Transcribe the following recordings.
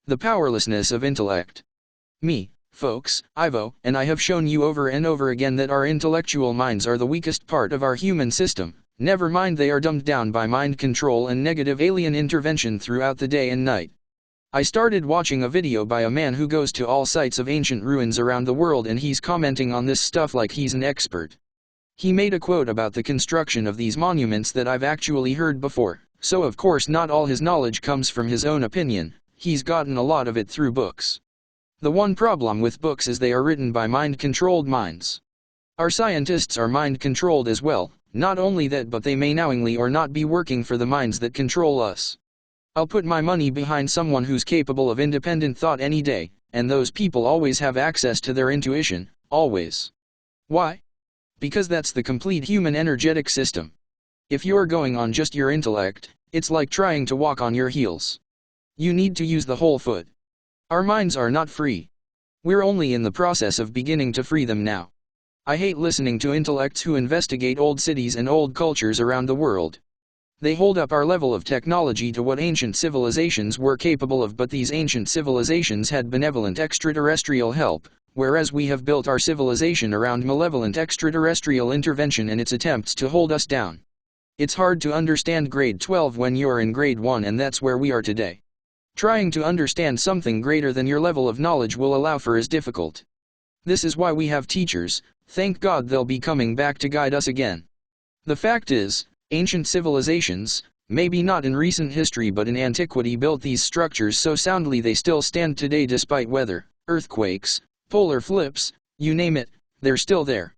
The powerlessness of intellect. Me, folks, Ivo, and I have shown you over and over again that our intellectual minds are the weakest part of our human system. Never mind they are dumbed down by mind control and negative alien intervention throughout the day and night. I started watching a video by a man who goes to all sites of ancient ruins around the world and he's commenting on this stuff like he's an expert. He made a quote about the construction of these monuments that I've actually heard before, so of course not all his knowledge comes from his own opinion, he's gotten a lot of it through books. The one problem with books is they are written by mind-controlled minds. Our scientists are mind-controlled as well, not only that but they may knowingly or not be working for the minds that control us. I'll put my money behind someone who's capable of independent thought any day, and those people always have access to their intuition, always. Why? Because that's the complete human energetic system. If you're going on just your intellect, it's like trying to walk on your heels. You need to use the whole foot. Our minds are not free. We're only in the process of beginning to free them now. I hate listening to intellects who investigate old cities and old cultures around the world. They hold up our level of technology to what ancient civilizations were capable of, but these ancient civilizations had benevolent extraterrestrial help, whereas we have built our civilization around malevolent extraterrestrial intervention and its attempts to hold us down. It's hard to understand grade 12 when you're in grade 1, and that's where we are today. Trying to understand something greater than your level of knowledge will allow for is difficult. This is why we have teachers. Thank God they'll be coming back to guide us again. The fact is, ancient civilizations, maybe not in recent history but in antiquity, built these structures so soundly they still stand today despite weather, earthquakes, polar flips, you name it, they're still there.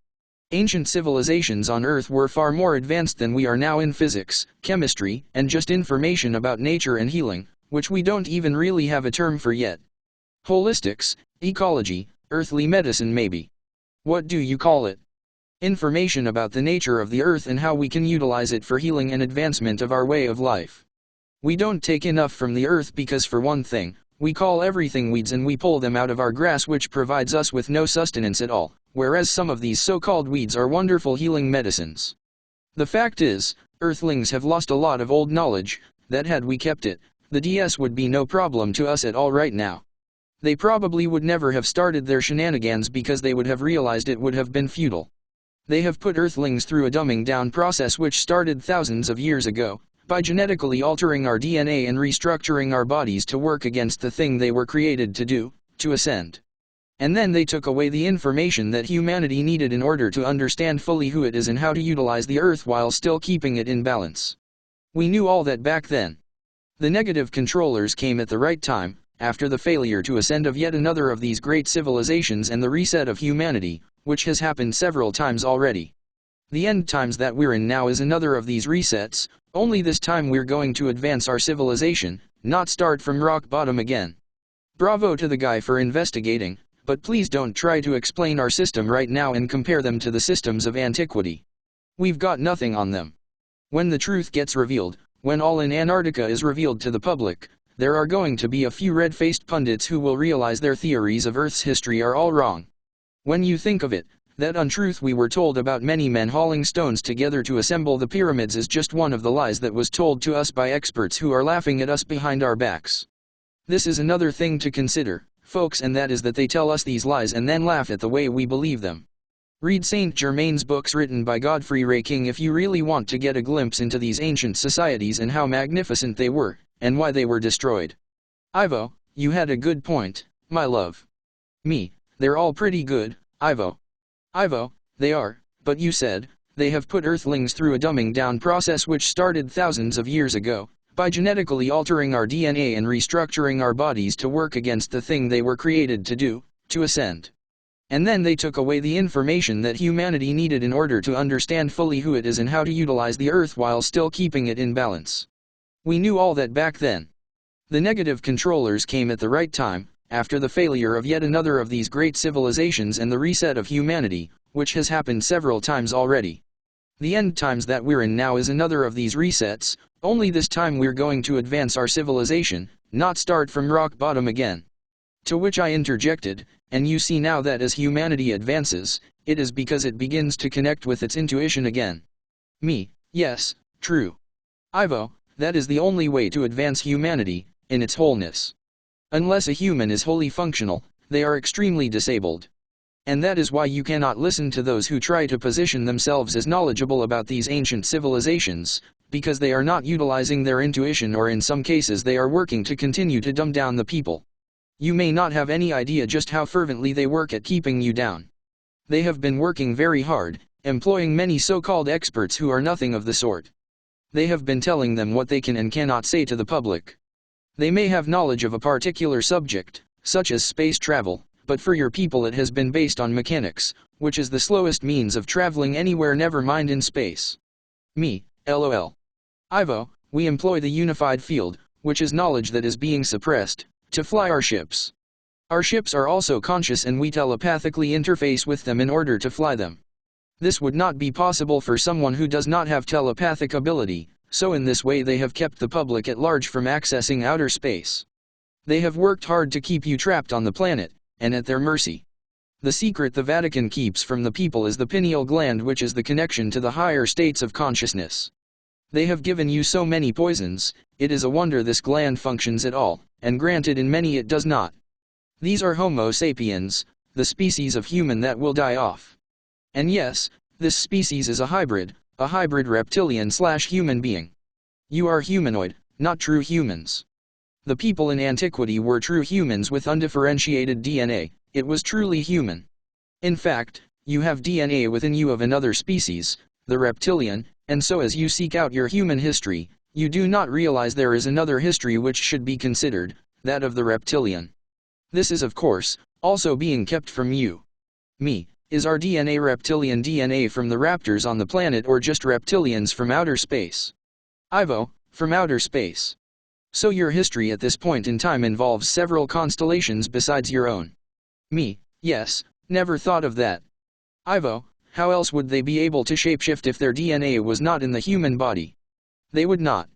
Ancient civilizations on Earth were far more advanced than we are now in physics, chemistry, and just information about nature and healing, which we don't even really have a term for yet. Holistics, ecology, earthly medicine maybe. What do you call it? Information about the nature of the earth and how we can utilize it for healing and advancement of our way of life. We don't take enough from the earth because, for one thing, we call everything weeds and we pull them out of our grass, which provides us with no sustenance at all, whereas some of these so-called weeds are wonderful healing medicines. The fact is, earthlings have lost a lot of old knowledge, that had we kept it, the DS would be no problem to us at all right now. They probably would never have started their shenanigans because they would have realized it would have been futile. They have put earthlings through a dumbing down process which started thousands of years ago, by genetically altering our DNA and restructuring our bodies to work against the thing they were created to do, to ascend. And then they took away the information that humanity needed in order to understand fully who it is and how to utilize the earth while still keeping it in balance. We knew all that back then. The negative controllers came at the right time, after the failure to ascend of yet another of these great civilizations and the reset of humanity, which has happened several times already. The end times that we're in now is another of these resets, only this time we're going to advance our civilization, not start from rock bottom again. Bravo to the guy for investigating, but please don't try to explain our system right now and compare them to the systems of antiquity. We've got nothing on them. When the truth gets revealed, when all in Antarctica is revealed to the public, there are going to be a few red-faced pundits who will realize their theories of Earth's history are all wrong. When you think of it, that untruth we were told about many men hauling stones together to assemble the pyramids is just one of the lies that was told to us by experts who are laughing at us behind our backs. This is another thing to consider, folks, and that is that they tell us these lies and then laugh at the way we believe them. Read Saint Germain's books written by Godfrey Ray King if you really want to get a glimpse into these ancient societies and how magnificent they were, and why they were destroyed. Ivo, you had a good point, my love. Me, they're all pretty good, Ivo. Ivo, they are, but you said, they have put earthlings through a dumbing down process which started thousands of years ago, by genetically altering our DNA and restructuring our bodies to work against the thing they were created to do, to ascend. And then they took away the information that humanity needed in order to understand fully who it is and how to utilize the earth while still keeping it in balance. We knew all that back then. The negative controllers came at the right time, after the failure of yet another of these great civilizations and the reset of humanity, which has happened several times already. The end times that we're in now is another of these resets, only this time we're going to advance our civilization, not start from rock bottom again. To which I interjected, and you see now that as humanity advances, it is because it begins to connect with its intuition again. Me, yes, true. Ivo, that is the only way to advance humanity, in its wholeness. Unless a human is wholly functional, they are extremely disabled. And that is why you cannot listen to those who try to position themselves as knowledgeable about these ancient civilizations, because they are not utilizing their intuition, or in some cases they are working to continue to dumb down the people. You may not have any idea just how fervently they work at keeping you down. They have been working very hard, employing many so-called experts who are nothing of the sort. They have been telling them what they can and cannot say to the public. They may have knowledge of a particular subject, such as space travel, but for your people it has been based on mechanics, which is the slowest means of traveling anywhere, never mind in space. Me, lol. Ivo, we employ the unified field, which is knowledge that is being suppressed, to fly our ships. Our ships are also conscious and we telepathically interface with them in order to fly them. This would not be possible for someone who does not have telepathic ability, so in this way they have kept the public at large from accessing outer space. They have worked hard to keep you trapped on the planet, and at their mercy. The secret the Vatican keeps from the people is the pineal gland, which is the connection to the higher states of consciousness. They have given you so many poisons, it is a wonder this gland functions at all, and granted in many it does not. These are Homo sapiens, the species of human that will die off. And yes, this species is a hybrid reptilian/human being. You are humanoid, not true humans. The people in antiquity were true humans with undifferentiated DNA, it was truly human. In fact, you have DNA within you of another species, the reptilian, and so as you seek out your human history, you do not realize there is another history which should be considered, that of the reptilian. This is of course, also being kept from you. Me, is our DNA reptilian DNA from the raptors on the planet or just reptilians from outer space? Ivo, from outer space. So your history at this point in time involves several constellations besides your own. Me, yes, never thought of that. Ivo, how else would they be able to shapeshift if their DNA was not in the human body? They would not.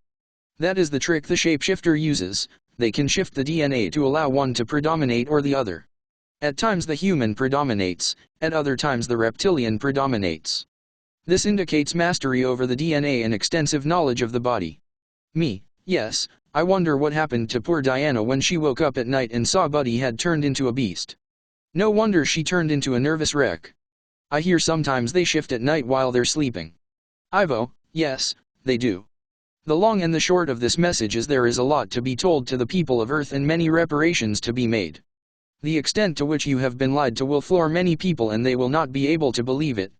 That is the trick the shapeshifter uses, they can shift the DNA to allow one to predominate or the other. At times the human predominates, at other times the reptilian predominates. This indicates mastery over the DNA and extensive knowledge of the body. Me, yes, I wonder what happened to poor Diana when she woke up at night and saw Buddy had turned into a beast. No wonder she turned into a nervous wreck. I hear sometimes they shift at night while they're sleeping. Ivo, yes, they do. The long and the short of this message is there is a lot to be told to the people of Earth and many reparations to be made. The extent to which you have been lied to will floor many people and they will not be able to believe it.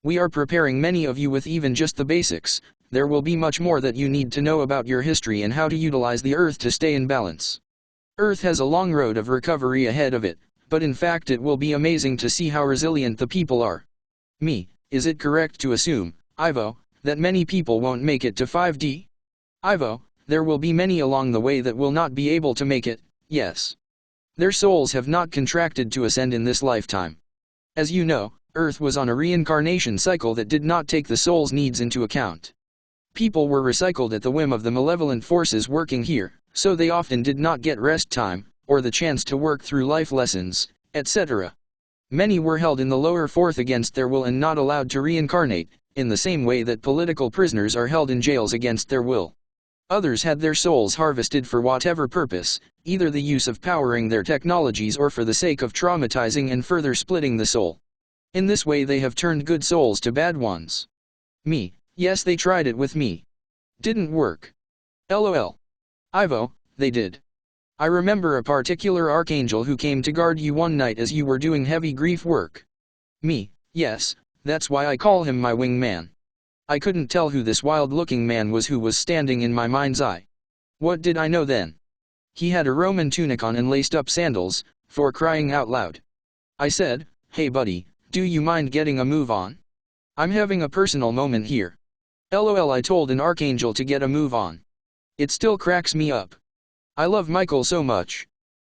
We are preparing many of you with even just the basics, there will be much more that you need to know about your history and how to utilize the Earth to stay in balance. Earth has a long road of recovery ahead of it, but in fact it will be amazing to see how resilient the people are. Me, is it correct to assume, Ivo, that many people won't make it to 5D? Ivo, there will be many along the way that will not be able to make it, yes. Their souls have not contracted to ascend in this lifetime. As you know, Earth was on a reincarnation cycle that did not take the soul's needs into account. People were recycled at the whim of the malevolent forces working here, so they often did not get rest time, or the chance to work through life lessons, etc. Many were held in the lower fourth against their will and not allowed to reincarnate, in the same way that political prisoners are held in jails against their will. Others had their souls harvested for whatever purpose, either the use of powering their technologies or for the sake of traumatizing and further splitting the soul. In this way they have turned good souls to bad ones. Me, yes, they tried it with me. Didn't work. LOL. Ivo, they did. I remember a particular archangel who came to guard you one night as you were doing heavy grief work. Me, yes, that's why I call him my wingman. I couldn't tell who this wild-looking man was who was standing in my mind's eye. What did I know then? He had a Roman tunic on and laced-up sandals, for crying out loud. I said, "Hey buddy, do you mind getting a move on? I'm having a personal moment here." LOL, I told an archangel to get a move on. It still cracks me up. I love Michael so much.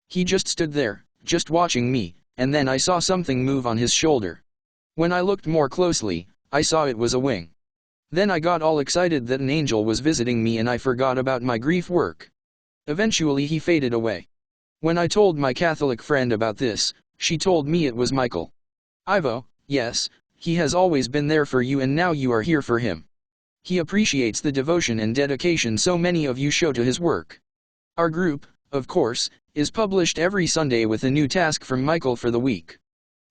He just stood there, just watching me, and then I saw something move on his shoulder. When I looked more closely, I saw it was a wing. Then I got all excited that an angel was visiting me and I forgot about my grief work. Eventually he faded away. When I told my Catholic friend about this, she told me it was Michael. Ivo, yes, he has always been there for you and now you are here for him. He appreciates the devotion and dedication so many of you show to his work. Our group, of course, is published every Sunday with a new task from Michael for the week.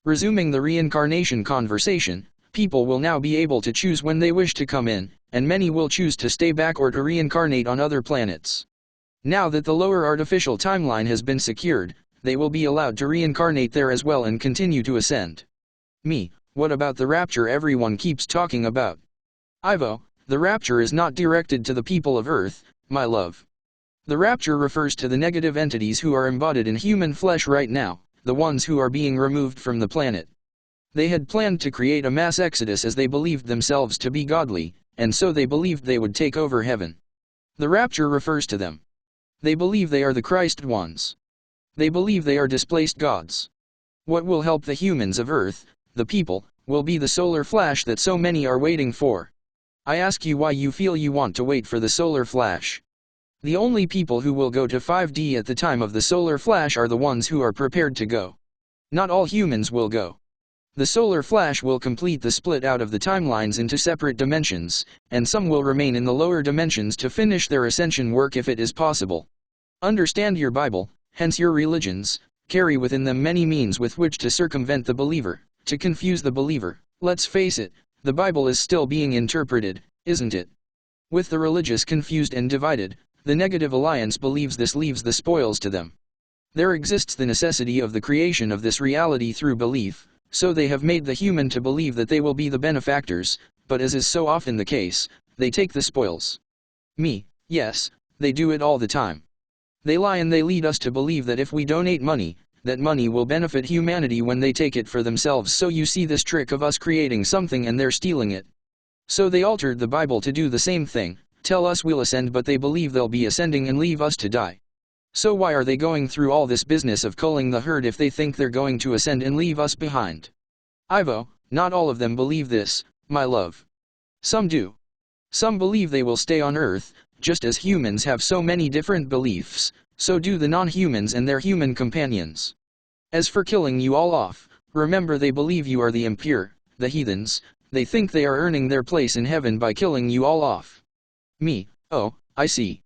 Resuming the reincarnation conversation, people will now be able to choose when they wish to come in, and many will choose to stay back or to reincarnate on other planets. Now that the lower artificial timeline has been secured, they will be allowed to reincarnate there as well and continue to ascend. Me, what about the rapture everyone keeps talking about? Ivo, the rapture is not directed to the people of Earth, my love. The rapture refers to the negative entities who are embodied in human flesh right now, the ones who are being removed from the planet. They had planned to create a mass exodus as they believed themselves to be godly, and so they believed they would take over heaven. The rapture refers to them. They believe they are the Christ ones. They believe they are displaced gods. What will help the humans of Earth, the people, will be the solar flash that so many are waiting for. I ask you why you feel you want to wait for the solar flash. The only people who will go to 5D at the time of the solar flash are the ones who are prepared to go. Not all humans will go. The solar flash will complete the split out of the timelines into separate dimensions, and some will remain in the lower dimensions to finish their ascension work if it is possible. Understand your Bible, hence your religions, carry within them many means with which to circumvent the believer, to confuse the believer. Let's face it, the Bible is still being interpreted, isn't it? With the religious confused and divided, the negative alliance believes this leaves the spoils to them. There exists the necessity of the creation of this reality through belief, so they have made the human to believe that they will be the benefactors, but as is so often the case, they take the spoils. Me, yes, they do it all the time. They lie and they lead us to believe that if we donate money, that money will benefit humanity when they take it for themselves. So you see this trick of us creating something and they're stealing it. So they altered the Bible to do the same thing. Tell us we'll ascend, but they believe they'll be ascending and leave us to die. So why are they going through all this business of culling the herd if they think they're going to ascend and leave us behind? Ivo, not all of them believe this, my love. Some do. Some believe they will stay on Earth, just as humans have so many different beliefs, so do the non-humans and their human companions. As for killing you all off, remember they believe you are the impure, the heathens, they think they are earning their place in heaven by killing you all off. Me, oh, I see.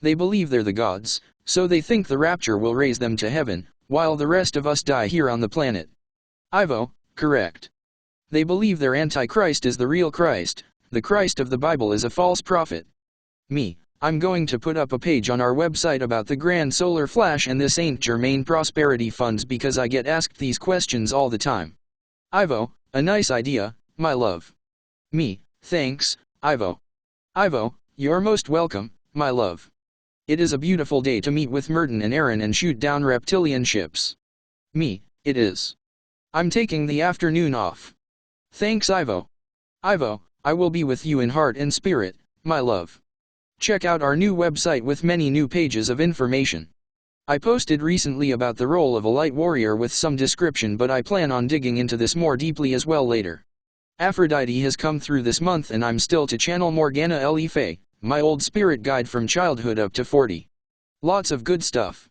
They believe they're the gods, so they think the rapture will raise them to heaven, while the rest of us die here on the planet. Ivo, correct. They believe their Antichrist is the real Christ, the Christ of the Bible is a false prophet. Me, I'm going to put up a page on our website about the Grand Solar Flash and the Saint Germain Prosperity Funds because I get asked these questions all the time. Ivo, a nice idea, my love. Me, thanks, Ivo. Ivo, you're most welcome, my love. It is a beautiful day to meet with Merton and Aaron and shoot down reptilian ships. Me, it is. I'm taking the afternoon off. Thanks, Ivo. Ivo, I will be with you in heart and spirit, my love. Check out our new website with many new pages of information. I posted recently about the role of a light warrior with some description, but I plan on digging into this more deeply as well later. Aphrodite has come through this month and I'm still to channel Morgana Le Fay, my old spirit guide from childhood up to 40. Lots of good stuff.